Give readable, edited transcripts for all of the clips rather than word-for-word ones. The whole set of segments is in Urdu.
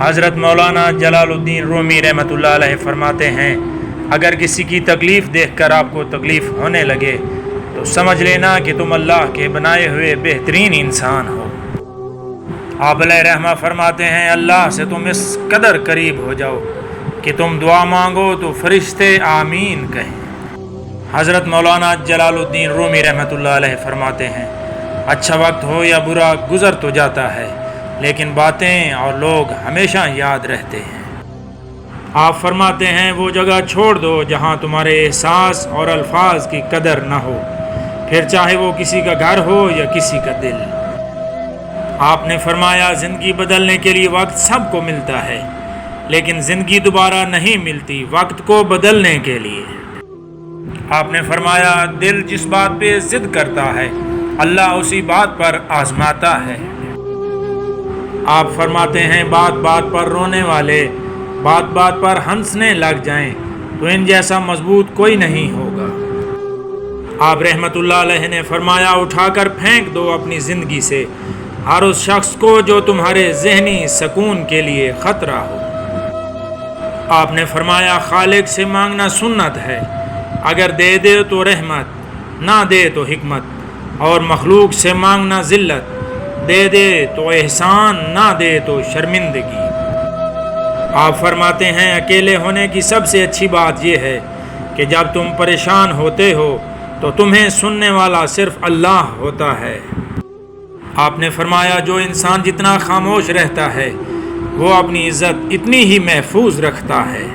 حضرت مولانا جلال الدین رومی رحمۃ اللہ علیہ فرماتے ہیں، اگر کسی کی تکلیف دیکھ کر آپ کو تکلیف ہونے لگے تو سمجھ لینا کہ تم اللہ کے بنائے ہوئے بہترین انسان ہو۔ آپ علیہ رحمہ فرماتے ہیں، اللہ سے تم اس قدر قریب ہو جاؤ کہ تم دعا مانگو تو فرشتے آمین کہیں۔ حضرت مولانا جلال الدین رومی رحمۃ اللہ علیہ فرماتے ہیں، اچھا وقت ہو یا برا گزر تو جاتا ہے، لیکن باتیں اور لوگ ہمیشہ یاد رہتے ہیں۔ آپ فرماتے ہیں، وہ جگہ چھوڑ دو جہاں تمہارے احساس اور الفاظ کی قدر نہ ہو، پھر چاہے وہ کسی کا گھر ہو یا کسی کا دل۔ آپ نے فرمایا، زندگی بدلنے کے لیے وقت سب کو ملتا ہے، لیکن زندگی دوبارہ نہیں ملتی وقت کو بدلنے کے لیے۔ آپ نے فرمایا، دل جس بات پہ ضد کرتا ہے اللہ اسی بات پر آزماتا ہے۔ آپ فرماتے ہیں، بات بات پر رونے والے بات بات پر ہنسنے لگ جائیں تو ان جیسا مضبوط کوئی نہیں ہوگا۔ آپ رحمت اللہ علیہ نے فرمایا، اٹھا کر پھینک دو اپنی زندگی سے ہر اس شخص کو جو تمہارے ذہنی سکون کے لیے خطرہ ہو۔ آپ نے فرمایا، خالق سے مانگنا سنت ہے، اگر دے دے تو رحمت، نہ دے تو حکمت، اور مخلوق سے مانگنا ذلت، دے دے تو احسان، نہ دے تو شرمندگی۔ آپ فرماتے ہیں، اکیلے ہونے کی سب سے اچھی بات یہ ہے کہ جب تم پریشان ہوتے ہو تو تمہیں سننے والا صرف اللہ ہوتا ہے۔ آپ نے فرمایا، جو انسان جتنا خاموش رہتا ہے وہ اپنی عزت اتنی ہی محفوظ رکھتا ہے۔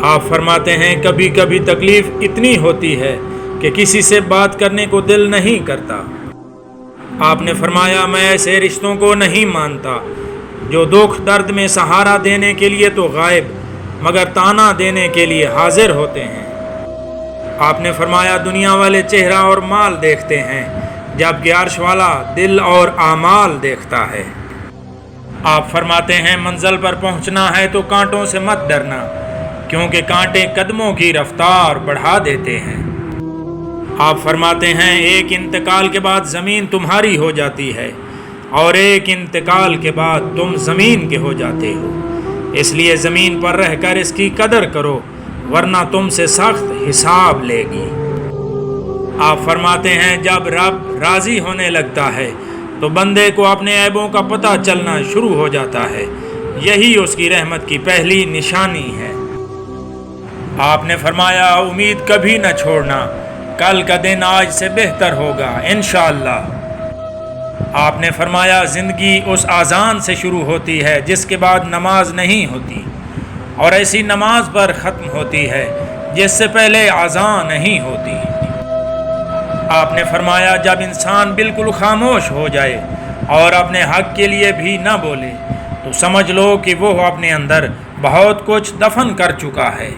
آپ فرماتے ہیں، کبھی کبھی تکلیف اتنی ہوتی ہے کہ کسی سے بات کرنے کو دل نہیں کرتا۔ آپ نے فرمایا، میں ایسے رشتوں کو نہیں مانتا جو دکھ درد میں سہارا دینے کے لیے تو غائب مگر تانا دینے کے لیے حاضر ہوتے ہیں۔ آپ نے فرمایا، دنیا والے چہرہ اور مال دیکھتے ہیں جبکہ عرش والا دل اور اعمال دیکھتا ہے۔ آپ فرماتے ہیں، منزل پر پہنچنا ہے تو کانٹوں سے مت ڈرنا، کیونکہ کانٹے قدموں کی رفتار بڑھا دیتے ہیں۔ آپ فرماتے ہیں، ایک انتقال کے بعد زمین تمہاری ہو جاتی ہے اور ایک انتقال کے بعد تم زمین کے ہو جاتے ہو، اس لیے زمین پر رہ کر اس کی قدر کرو ورنہ تم سے سخت حساب لے گی۔ آپ فرماتے ہیں، جب رب راضی ہونے لگتا ہے تو بندے کو اپنے عیبوں کا پتہ چلنا شروع ہو جاتا ہے، یہی اس کی رحمت کی پہلی نشانی ہے۔ آپ نے فرمایا، امید کبھی نہ چھوڑنا، کل کا دن آج سے بہتر ہوگا انشاءاللہ۔ آپ نے فرمایا، زندگی اس اذان سے شروع ہوتی ہے جس کے بعد نماز نہیں ہوتی، اور ایسی نماز پر ختم ہوتی ہے جس سے پہلے اذان نہیں ہوتی۔ آپ نے فرمایا، جب انسان بالکل خاموش ہو جائے اور اپنے حق کے لیے بھی نہ بولے تو سمجھ لو کہ وہ اپنے اندر بہت کچھ دفن کر چکا ہے۔